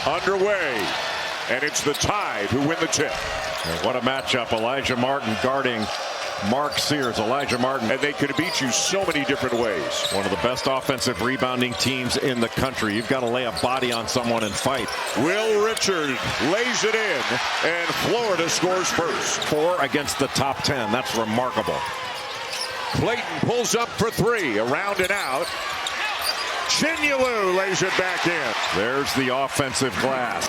underway. And it's the Tide who win the tip. And what a matchup. Elijah Martin guarding Mark Sears. Elijah Martin. And they could beat you so many different ways. One of the best offensive rebounding teams in the country. You've got to lay a body on someone and fight. Will Richard lays it in, and Florida scores first. 4 against the top 10. That's remarkable. Clayton pulls up for 3. Around and out. Chinyelu lays it back in. There's the offensive glass.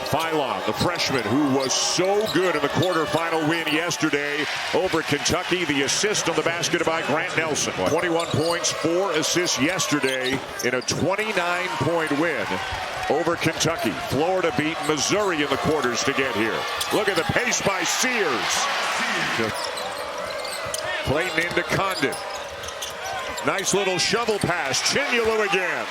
Phylon, the freshman who was so good in the quarterfinal win yesterday over Kentucky. The assist on the basket by Grant Nelson. 21 points, 4 assists yesterday in a 29-point win over Kentucky. Florida beat Missouri in the quarters to get here. Look at the pace by Sears. Clayton into Condon. Nice little shovel pass. Chinyelu again.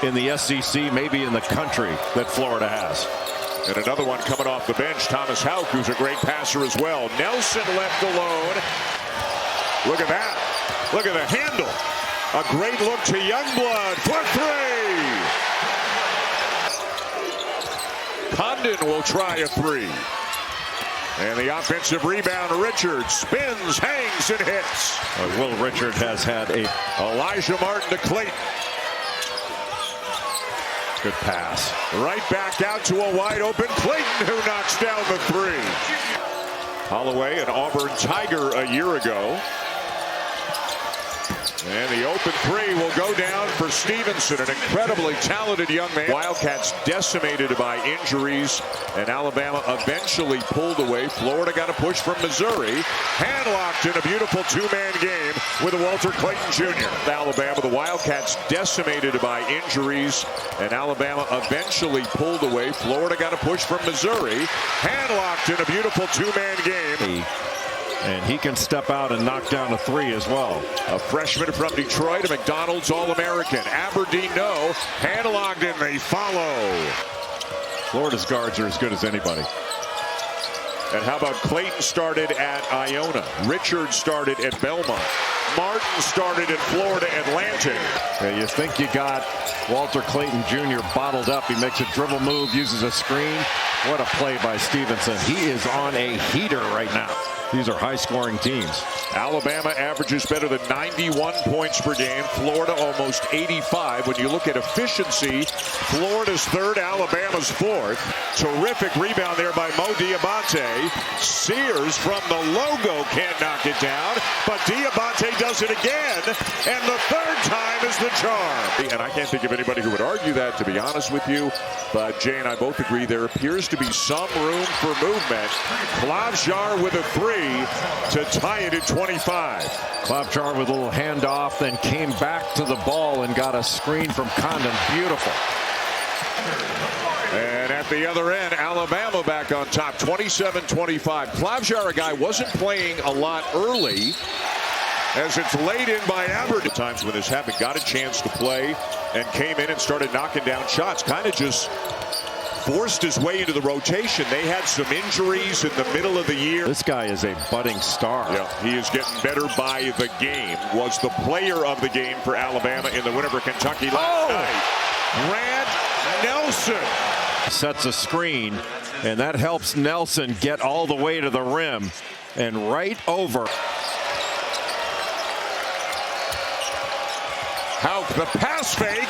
In the SEC, maybe in the country, that Florida has. And another one coming off the bench, Thomas Houck, who's a great passer as well. Nelson left alone. Look at that. Look at the handle. A great look to Youngblood for 3. Condon will try a 3. And the offensive rebound, Richard spins, hangs, and hits. Will Richard has had a Elijah Martin to Clayton. Good pass. Right back out to a wide open Clayton, who knocks down the 3. Holloway, an Auburn Tiger a year ago. And the open 3 will go down for Stevenson, an incredibly talented young man. Wildcats decimated by injuries, and Alabama eventually pulled away. Florida got a push from Missouri. Handlocked in a beautiful 2-man game with Walter Clayton Jr. Alabama, the Wildcats decimated by injuries, and Alabama eventually pulled away. Florida got a push from Missouri. Handlocked in a beautiful 2-man game. And he can step out and knock down a 3 as well. A freshman from Detroit, a McDonald's All-American. Aberdeen, no. Handlocked, and they follow. Florida's guards are as good as anybody. And how about Clayton started at Iona. Richard started at Belmont. Martin started at Florida Atlantic. Yeah, you think you got Walter Clayton Jr. bottled up. He makes a dribble move, uses a screen. What a play by Stevenson. He is on a heater right now. These are high-scoring teams. Alabama averages better than 91 points per game. Florida almost 85. When you look at efficiency, Florida's 3rd, Alabama's 4th. Terrific rebound there by Mo Diabate. Sears from the logo can't knock it down, but Diabate does it again, and the 3rd time is the charm. And I can't think of anybody who would argue that, to be honest with you, but Jay and I both agree there appears to be some room for movement. Clavell with a 3 to tie it at 25. Clavell with a little handoff, then came back to the ball and got a screen from Condon. Beautiful. And at the other end, Alabama back on top, 27-25. Clavell, a guy, wasn't playing a lot early, as it's laid in by Aberdeen. Times when this happened, got a chance to play and came in and started knocking down shots. Kind of just forced his way into the rotation. They had some injuries in the middle of the year. This guy is a budding star. Yeah, he is getting better by the game. Was the player of the game for Alabama in the win over Kentucky last night. Grant Nelson sets a screen, and that helps Nelson get all the way to the rim and right over. Houck, the pass fake.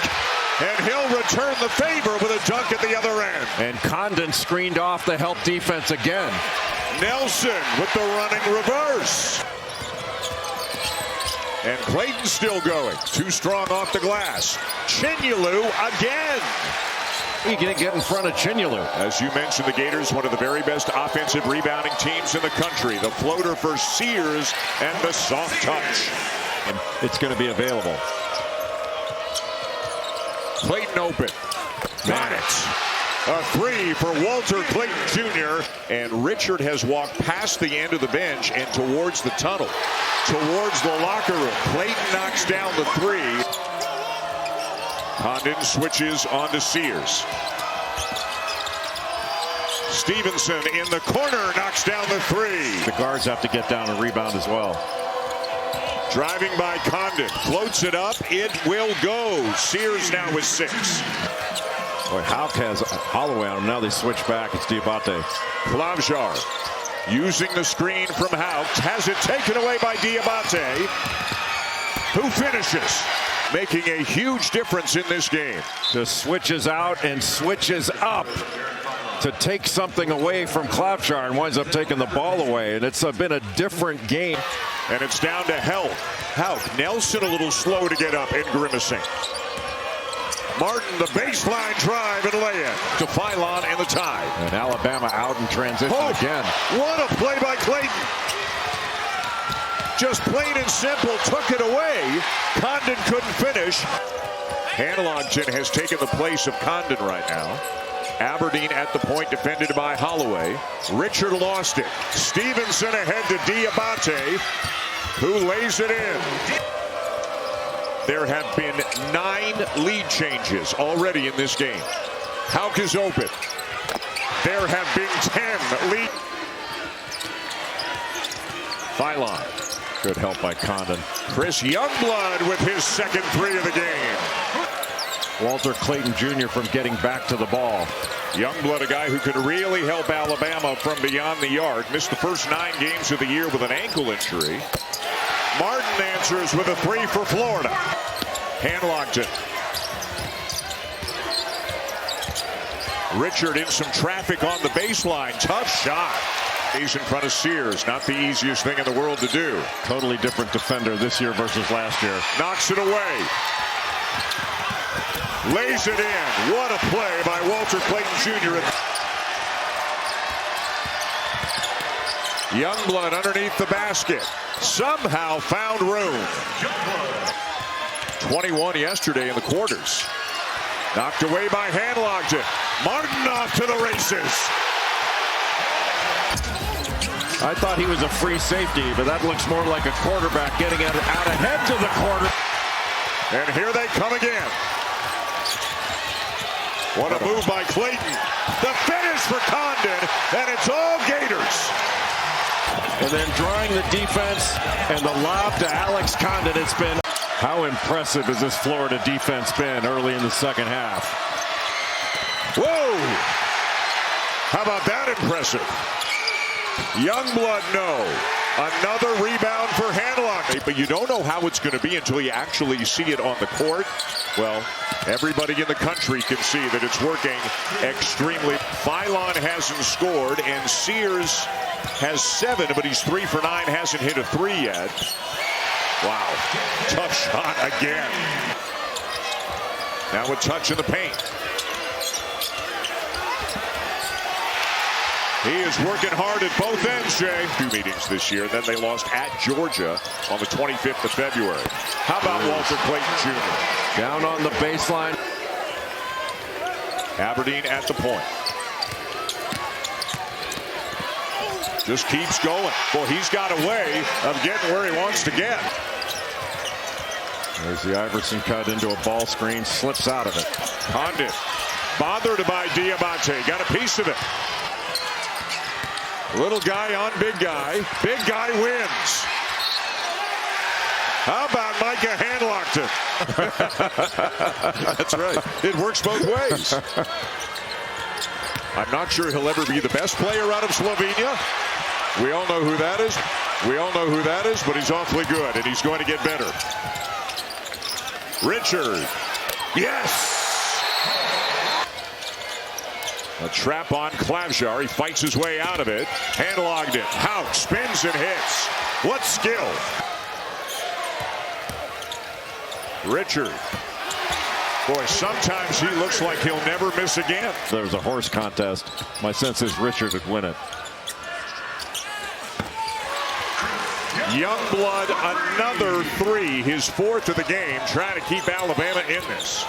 And he'll return the favor with a dunk at the other end. And Condon screened off the help defense again. Nelson with the running reverse. And Clayton still going. Too strong off the glass. Chinyelu again. He can't get in front of Chinyelu. As you mentioned, the Gators, one of the very best offensive rebounding teams in the country. The floater for Sears and the soft touch. And it's going to be available. Clayton open. Got it. A 3 for Walter Clayton Jr. And Richard has walked past the end of the bench and towards the tunnel. Towards the locker room. Clayton knocks down the 3. Condon switches on to Sears. Stevenson in the corner knocks down the 3. The guards have to get down and rebound as well. Driving by Condon. Floats it up. It will go. Sears now with 6. Boy, Houck has Holloway on him. Now they switch back. It's Diabate. Clavell using the screen from Houck. Has it taken away by Diabate, who finishes, making a huge difference in this game. Just switches out and switches up to take something away from Clavell and winds up taking the ball away. And it's been a different game. And it's down to Houck. Nelson a little slow to get up and grimacing. Martin, the baseline drive and lay-in to Philon and the tie. And Alabama out in transition again. What a play by Clayton. Just plain and simple took it away. Condon couldn't finish. Hanlogton has taken the place of Condon right now. Aberdeen at the point, defended by Holloway. Richard lost it. Stevenson ahead to Diabate, who lays it in. There have been 9 lead changes already in this game. Houck is open. There have been 10 lead. Philon. Good help by Condon. Chris Youngblood with his second 3 of the game. Walter Clayton Jr. from getting back to the ball. Youngblood, a guy who could really help Alabama from beyond the yard. Missed the first 9 games of the year with an ankle injury. Martin answers with a 3 for Florida. Hanlogton. Richard in some traffic on the baseline. Tough shot. He's in front of Sears. Not the easiest thing in the world to do. Totally different defender this year versus last year. Knocks it away. Lays it in. What a play by Walter Clayton Jr. Youngblood underneath the basket. Somehow found room. 21 yesterday in the quarters. Knocked away by Hanlogton. Martin off to the races. I thought he was a free safety, but that looks more like a quarterback getting out ahead to the corner. And here they come again. What a move by Clayton. The finish for Condon, and it's all Gators. And then drawing the defense and the lob to Alex Condon. It's been, how impressive has this Florida defense been early in the second half? Whoa! How about that impressive? Youngblood, no. Another rebound for Hanlogton. But you don't know how it's going to be until you actually see it on the court. Well, everybody in the country can see that it's working extremely. Philon hasn't scored, and Sears has 7, but he's 3 for 9, hasn't hit a 3 yet. Wow, tough shot again. Now a touch in the paint. He is working hard at both ends, Jay. 2 meetings this year. Then they lost at Georgia on the 25th of February. How about Walter Clayton Jr.? Down on the baseline. Aberdeen at the point. Just keeps going. Well, he's got a way of getting where he wants to get. There's the Iverson cut into a ball screen. Slips out of it. Condon. Bothered by Diabate. Got a piece of it. Little guy on big guy. Big guy wins. How about Micah Hanlogton? That's right. It works both ways. I'm not sure he'll ever be the best player out of Slovenia. We all know who that is. We all know who that is, but he's awfully good, and he's going to get better. Richard. Yes! A trap on Clavell. He fights his way out of it. Hanlogton. Houck spins and hits. What skill. Richard. Boy, sometimes he looks like he'll never miss again. If there was a horse contest, my sense is Richard would win it. Youngblood, another 3, his 4th of the game, trying to keep Alabama in this.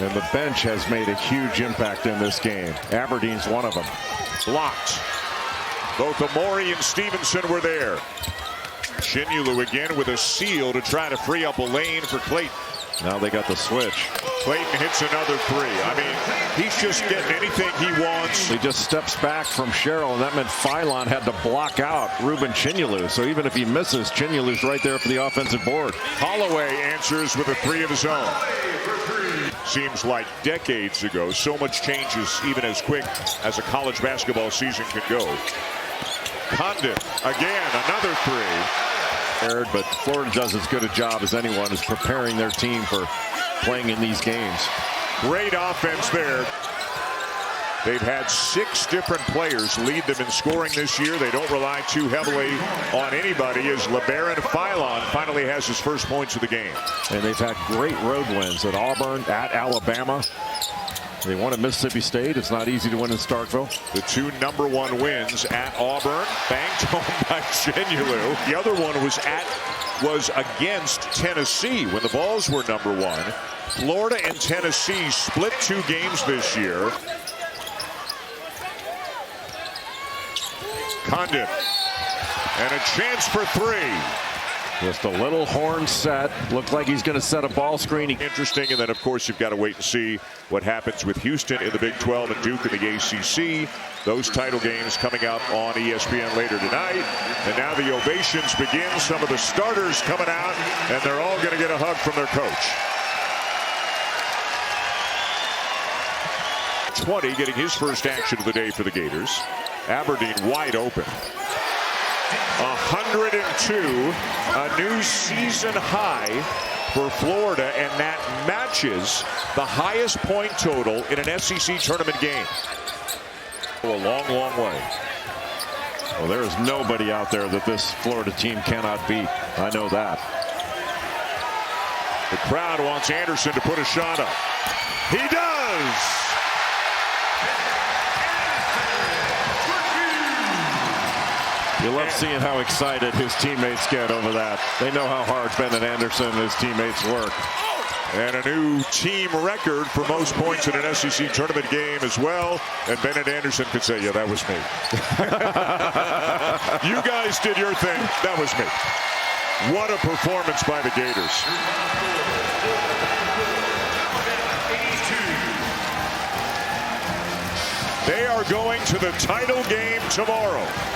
And the bench has made a huge impact in this game. Aberdeen's one of them. Blocked. Both Amori and Stevenson were there. Chinulu again with a seal to try to free up a lane for Clayton. Now they got the switch. Clayton hits another three. I mean, he's just getting anything he wants. He just steps back from Sherrill, and that meant Philon had to block out Ruben Chinyelu. So even if he misses, Chinyolu's right there for the offensive board. Holloway answers with a three of his own. Seems like decades ago. So much changes even as quick as a college basketball season can go. Condon, again, another three. But Florida does as good a job as anyone is preparing their team for playing in these games. Great offense there. They've had 6 different players lead them in scoring this year. They don't rely too heavily on anybody as LeBaron Philon finally has his first points of the game. And they've had great road wins at Auburn, at Alabama. They won at Mississippi State. It's not easy to win in Starkville. The 2 #1 wins at Auburn, banked home by Chinyelu. The other one was against Tennessee when the Vols were #1. Florida and Tennessee split 2 games this year. Condon, and a chance for 3. Just a little horn set. Looked like he's going to set a ball screen. Interesting, and then of course you've got to wait and see what happens with Houston in the Big 12 and Duke in the ACC. Those title games coming up on ESPN later tonight. And now the ovations begin. Some of the starters coming out, and they're all going to get a hug from their coach. 20 getting his first action of the day for the Gators. Aberdeen wide open. 102, a new season high for Florida, and that matches the highest point total in an SEC tournament game. A long, long way. Well, there is nobody out there that this Florida team cannot beat. I know that. The crowd wants Anderson to put a shot up. He does! You love seeing how excited his teammates get over that. They know how hard Bennett Anderson and his teammates work. And a new team record for most points in an SEC tournament game as well. And Bennett Anderson could say, yeah, that was me. You guys did your thing. That was me. What a performance by the Gators. They are going to the title game tomorrow.